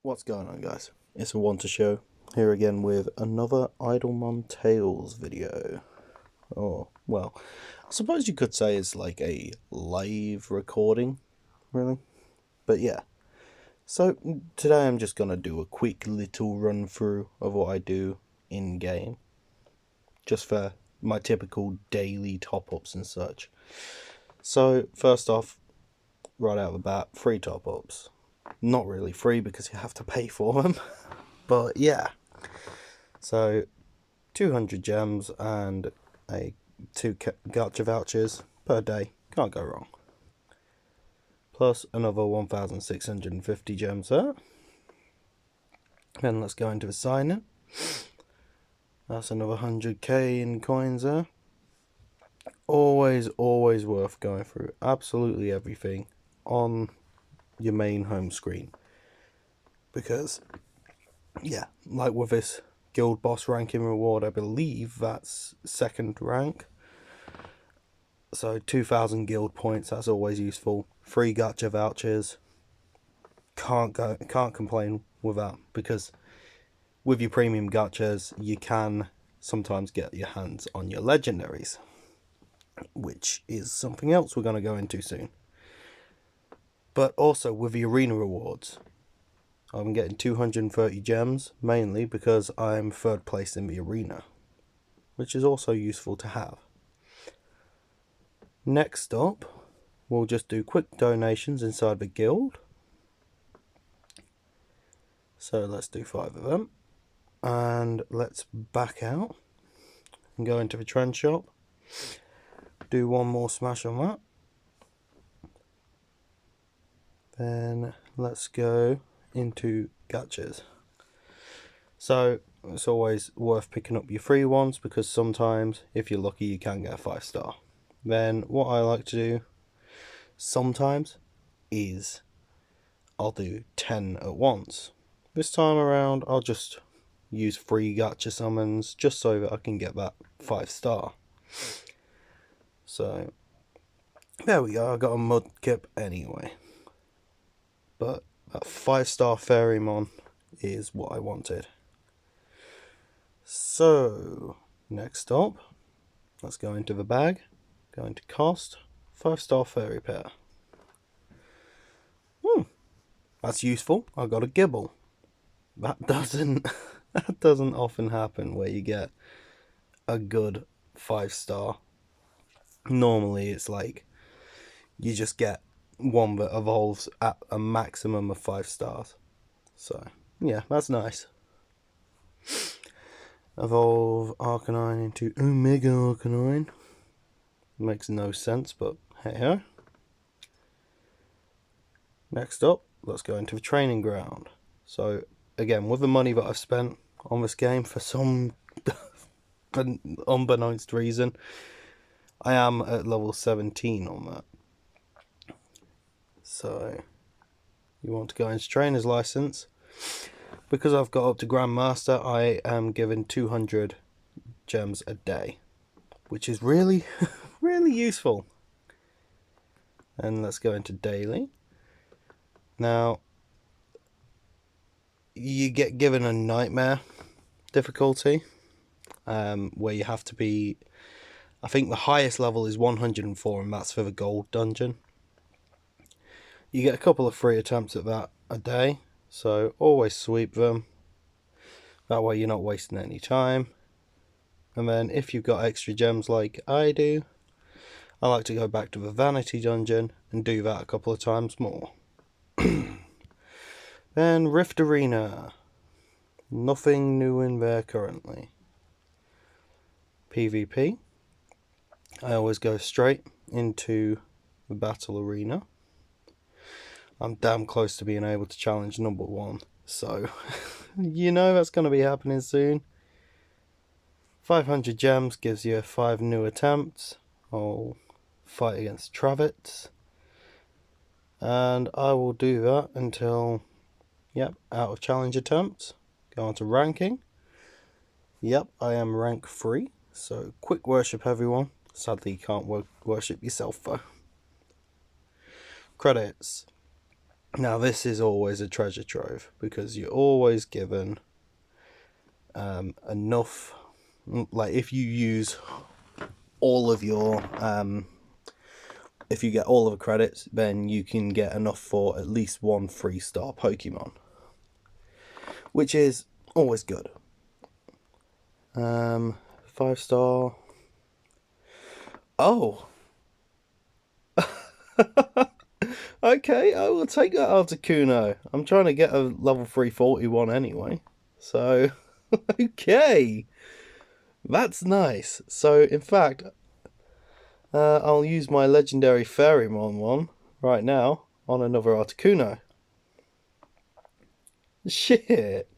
What's going on, guys? It's a Want to Show here again with another Idlemon Tales video. Oh, well, I suppose you could say it's like a live recording, really. But yeah, so today I'm just gonna do a quick little run through of what I do in game, just for my typical daily top ups and such. So, first off, right out of the bat, free top ups. Not really free because you have to pay for them. But yeah, so 200 gems and two gacha vouchers per day. Can't go wrong. Plus another 1,650 gems there. Then let's go into the sign-in. That's another 100k in coins there. Always worth going through absolutely everything on your main home screen. Because, yeah, like with this guild boss ranking reward, I believe that's second rank. So 2,000 guild points, that's always useful. Free gacha vouchers. Can't complain with that, because with your premium gachas you can sometimes get your hands on your legendaries, which is something else we're going to go into soon. But also with the arena rewards, I'm getting 230 gems, mainly because I'm third place in the arena, which is also useful to have. Next up, we'll just do quick donations inside the guild. So let's do 5 of them. And let's back out and go into the trend shop. Do one more smash on that. Then let's go into gachas. So it's always worth picking up your free ones, because sometimes, if you're lucky, you can get a 5-star. Then what I like to do sometimes is I'll do 10 at once. This time around I'll just use free gacha summons just so that I can get that 5-star. So there we go, I got a mudkip anyway. But that 5-star Ferrymon is what I wanted. So next up, let's go into the bag. Go into cost, 5-star fairy pair. That's useful. I got a Gibble. That doesn't often happen where you get a good 5-star. Normally it's like you just get one that evolves at a maximum of 5 stars. So yeah, that's nice. Evolve Arcanine into Omega Arcanine. Makes no sense, but hey ho. Next up, let's go into the training ground. So again, with the money that I've spent on this game, for some unbeknownst reason, I am at level 17 on that. So you want to go into trainer's license. Because I've got up to Grandmaster, I am given 200 gems a day, which is really really useful. And let's go into daily. Now you get given a nightmare difficulty, where you have to be, I think the highest level is 104, and that's for the gold dungeon. You get a couple of free attempts at that a day, so always sweep them. That way you're not wasting any time. And then if you've got extra gems like I do, I like to go back to the vanity dungeon and do that a couple of times more. Then Rift Arena. Nothing new in there currently. PvP. I always go straight into the battle arena. I'm damn close to being able to challenge number 1, so you know that's going to be happening soon. 500 gems gives you 5 new attempts. I'll fight against Travets, and I will do that until, yep, out of challenge attempts. Go on to ranking. Yep, I am rank 3, so quick worship everyone. Sadly you can't worship yourself though. Credits. Now this is always a treasure trove because you're always given enough, like if you use all of your if you get all of the credits, then you can get enough for at least one 3-star Pokemon, which is always good. 5-star. Oh. Okay, I will take that Articuno. I'm trying to get a level 341 anyway. So, okay. That's nice. So, in fact, I'll use my legendary Fairymon one right now on another Articuno. Shit.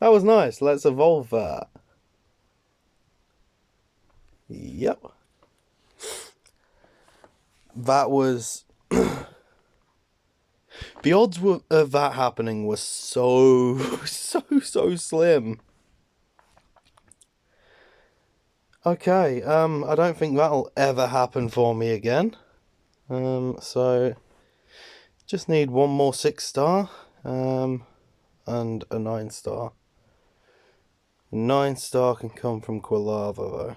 That was nice. Let's evolve that. Yep. That was... The odds of that happening was so slim. Okay, I don't think that'll ever happen for me again. So just need one more 6-star, and a 9-star. 9-star can come from Quilava though.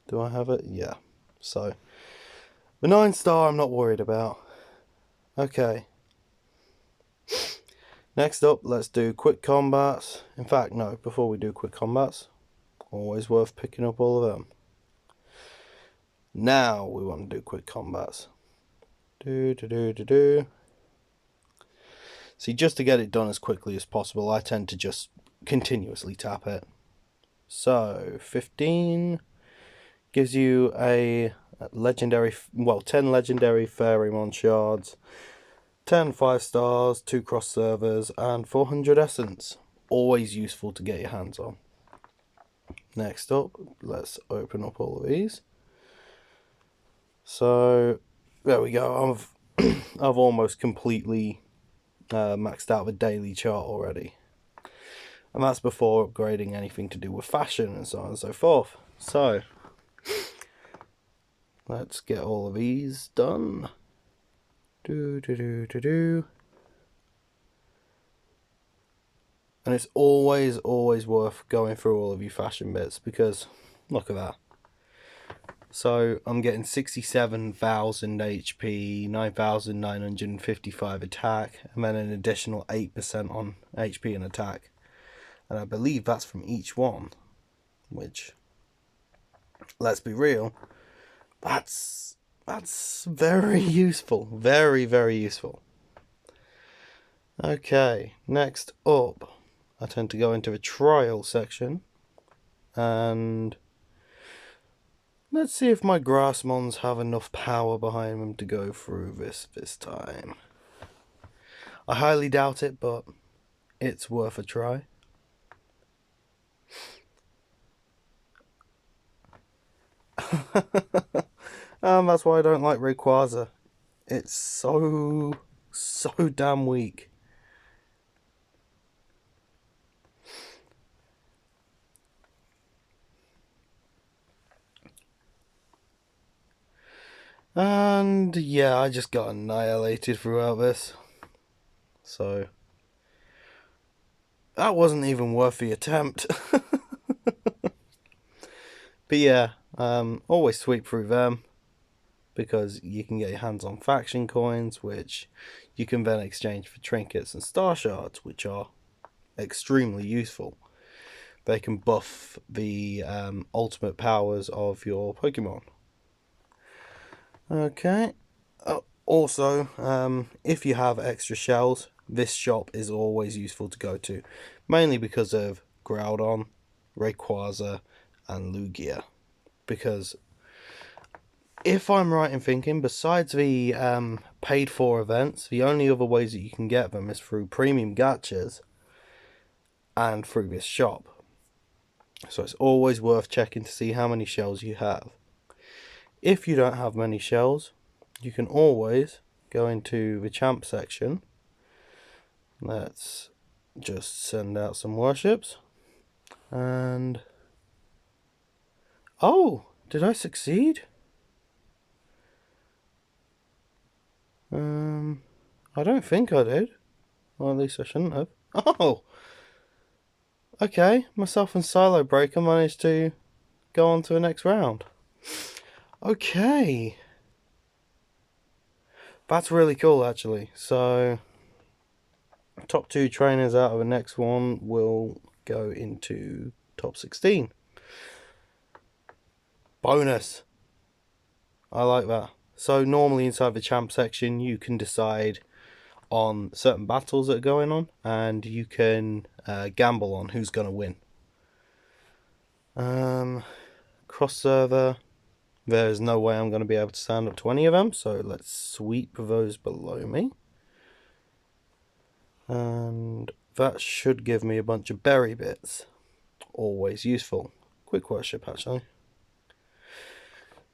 Do I have it? Yeah. So the 9-star I'm not worried about. Okay. Next up, let's do quick combats. In fact, no, before we do quick combats, always worth picking up all of them. Now we want to do quick combats. See, just to get it done as quickly as possible, I tend to just continuously tap it. So, 15 gives you a legendary, well, 10 legendary Fairymon shards, 10 5-stars, 2 cross servers, and 400 essence. Always useful to get your hands on. Next up, let's open up all of these. So, there we go. I've almost completely maxed out the daily chart already. And that's before upgrading anything to do with fashion and so on and so forth. So, let's get all of these done. And it's always worth going through all of your fashion bits because look at that. So I'm getting 67,000 HP, 9,955 attack, and then an additional 8% on HP and attack. And I believe that's from each one, which, let's be real, that's very useful. Very useful. Okay, next up, I tend to go into the trial section, and let's see if my Grassmons have enough power behind them to go through this time. I highly doubt it, but it's worth a try. That's why I don't like Rayquaza. It's so damn weak. And yeah, I just got annihilated throughout this. So that wasn't even worth the attempt. But yeah, always sweep through them because you can get your hands on faction coins, which you can then exchange for trinkets and star shards, which are extremely useful. They can buff the ultimate powers of your Pokemon. Okay. Also, if you have extra shells, this shop is always useful to go to, mainly because of Groudon, Rayquaza, and Lugia. Because if I'm right in thinking, besides the paid for events, the only other ways that you can get them is through premium gachas and through this shop. So it's always worth checking to see how many shells you have. If you don't have many shells, you can always go into the champ section. Let's just send out some worships. And oh, did I succeed? I don't think I did. Or at least I shouldn't have. Oh! Okay, myself and Silo Breaker managed to go on to the next round. Okay. That's really cool, actually. So, top 2 trainers out of the next one will go into top 16. Bonus. I like that. So, normally inside the champ section, you can decide on certain battles that are going on, and you can gamble on who's going to win. Cross server, there's no way I'm going to be able to stand up to any of them, so let's sweep those below me. And that should give me a bunch of berry bits. Always useful. Quick worship, actually.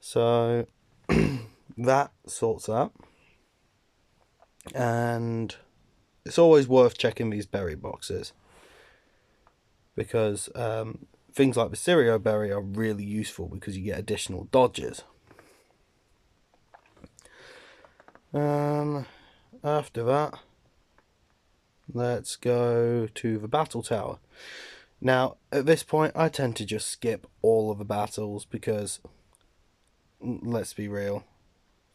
So that sorts that. And it's always worth checking these berry boxes, because things like the Cereal Berry are really useful because you get additional dodges. After that, let's go to the Battle Tower. Now, at this point, I tend to just skip all of the battles because, let's be real,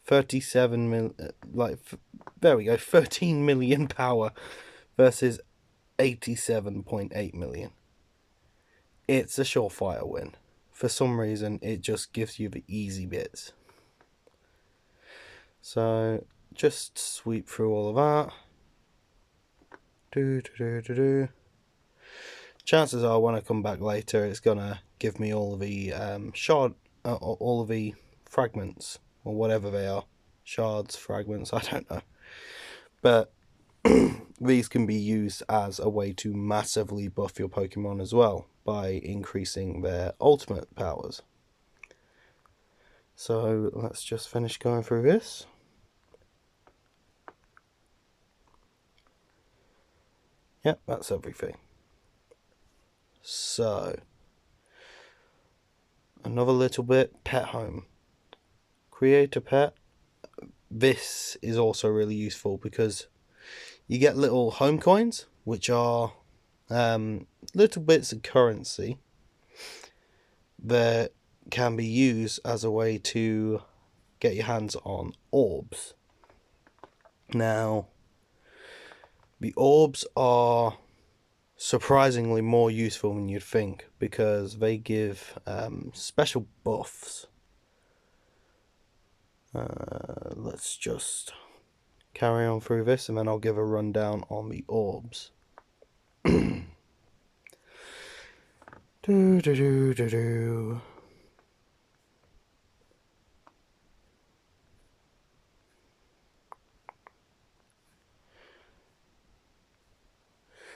37 mil, there we go, 13 million power versus 87.8 million. It's a surefire win. For some reason, it just gives you the easy bits. So, just sweep through all of that. Chances are, when I come back later, it's gonna give me all of the all of the fragments, or whatever they are. Shards, fragments, I don't know. But these can be used as a way to massively buff your Pokemon as well, by increasing their ultimate powers. So let's just finish going through this. Yep, that's everything. So, another little bit, pet home. Create a pet. This is also really useful because you get little home coins, which are little bits of currency that can be used as a way to get your hands on orbs. Now, the orbs are surprisingly more useful than you'd think, because they give special buffs. Let's just carry on through this, and then I'll give a rundown on the orbs.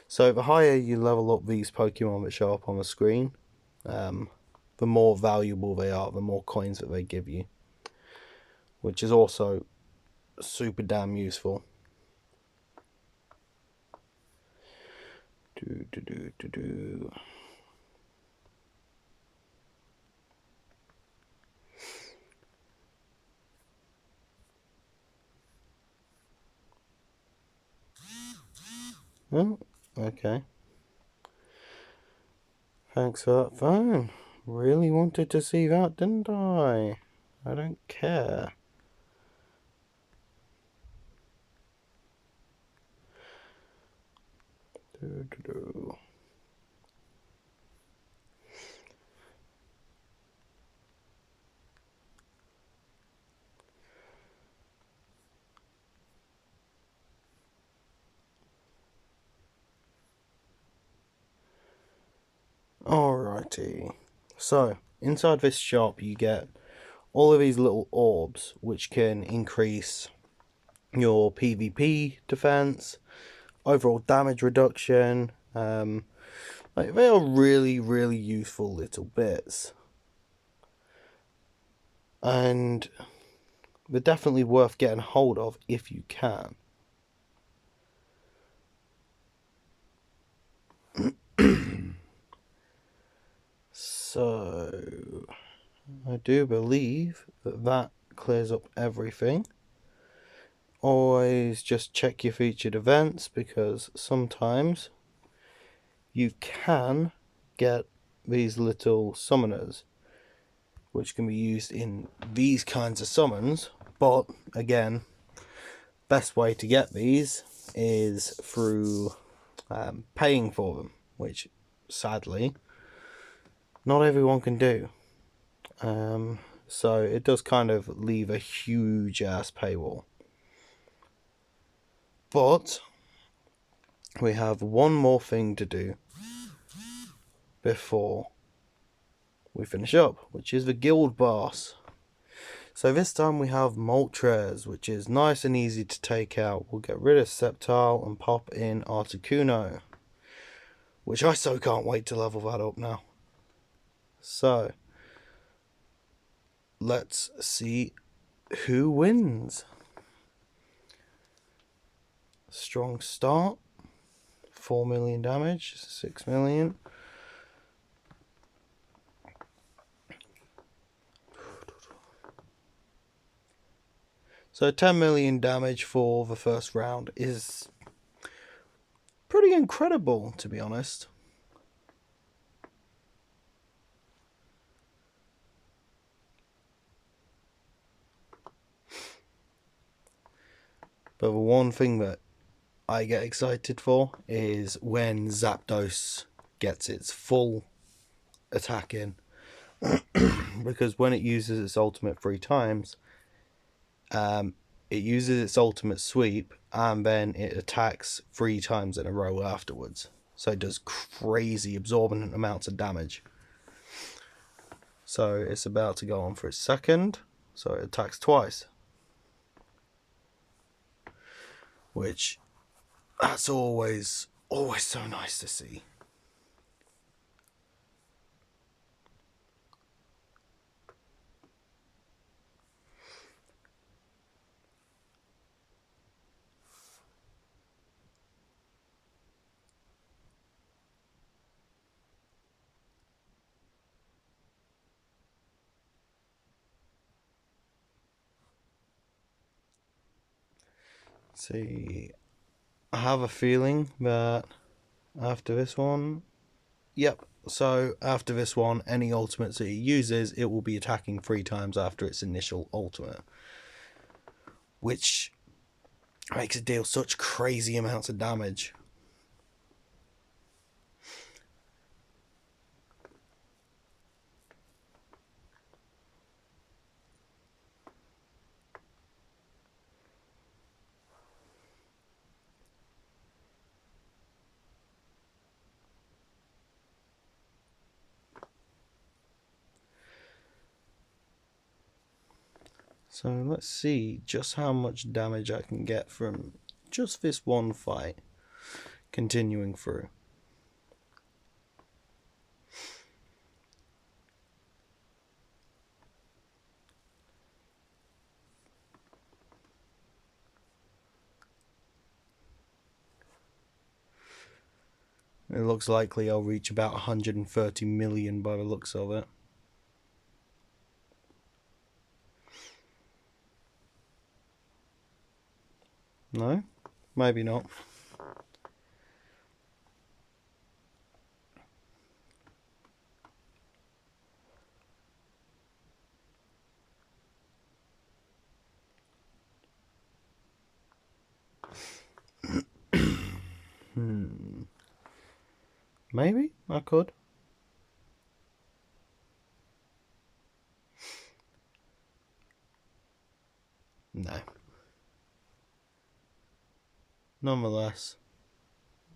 So the higher you level up these Pokemon that show up on the screen, the more valuable they are, the more coins that they give you, which is also super damn useful. Oh, okay. Thanks for that phone. Really wanted to see that, didn't I? I don't care. Alrighty. So, inside this shop you get all of these little orbs, which can increase your PvP defense, overall damage reduction. They are really, really useful little bits. And they're definitely worth getting hold of if you can. So, I do believe that clears up everything. always just check your featured events, because sometimes you can get these little summoners which can be used in these kinds of summons. But again, best way to get these is through paying for them, which sadly not everyone can do. So it does kind of leave a huge ass paywall. But we have one more thing to do before we finish up, which is the guild boss. So this time we have Moltres, which is nice and easy to take out. We'll get rid of Sceptile and pop in ARTICUNO, which I so can't wait to level that up now. So let's see who wins. Strong start, 4 million damage, 6 million. So 10 million damage for the first round is pretty incredible, to be honest. But the one thing that I get excited for is when Zapdos gets its full attack in. Because when it uses its ultimate 3 times, it uses its ultimate sweep and then it attacks 3 times in a row afterwards. So it does crazy absorbent amounts of damage. So it's about to go on for its second, so it attacks twice. Which, that's always so nice to see. See, I have a feeling that after this one, yep, so after this one, any ultimates that it uses, it will be attacking 3 times after its initial ultimate, which makes it deal such crazy amounts of damage. So let's see just how much damage I can get from just this one fight continuing through. It looks likely I'll reach about 130 million by the looks of it. No? Maybe not. Maybe I could. No. Nonetheless,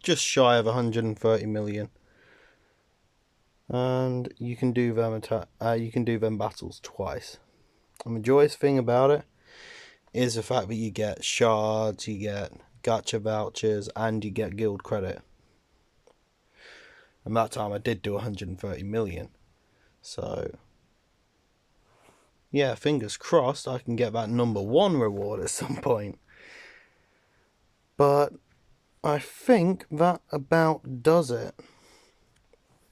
just shy of 130 million. And you can do them battles twice. And the joyous thing about it is the fact that you get shards, you get gacha vouchers, and you get guild credit. And that time I did do 130 million. So, yeah, fingers crossed I can get that #1 reward at some point. But I think that about does it.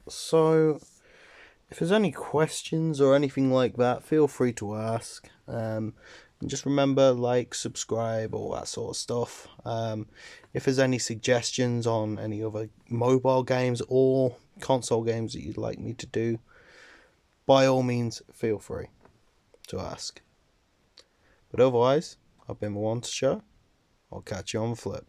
So, if there's any questions or anything like that, feel free to ask. And just remember, like, subscribe, all that sort of stuff. If there's any suggestions on any other mobile games or console games that you'd like me to do, by all means, feel free to ask. But otherwise, I've been the one to show. I'll catch you on the flip.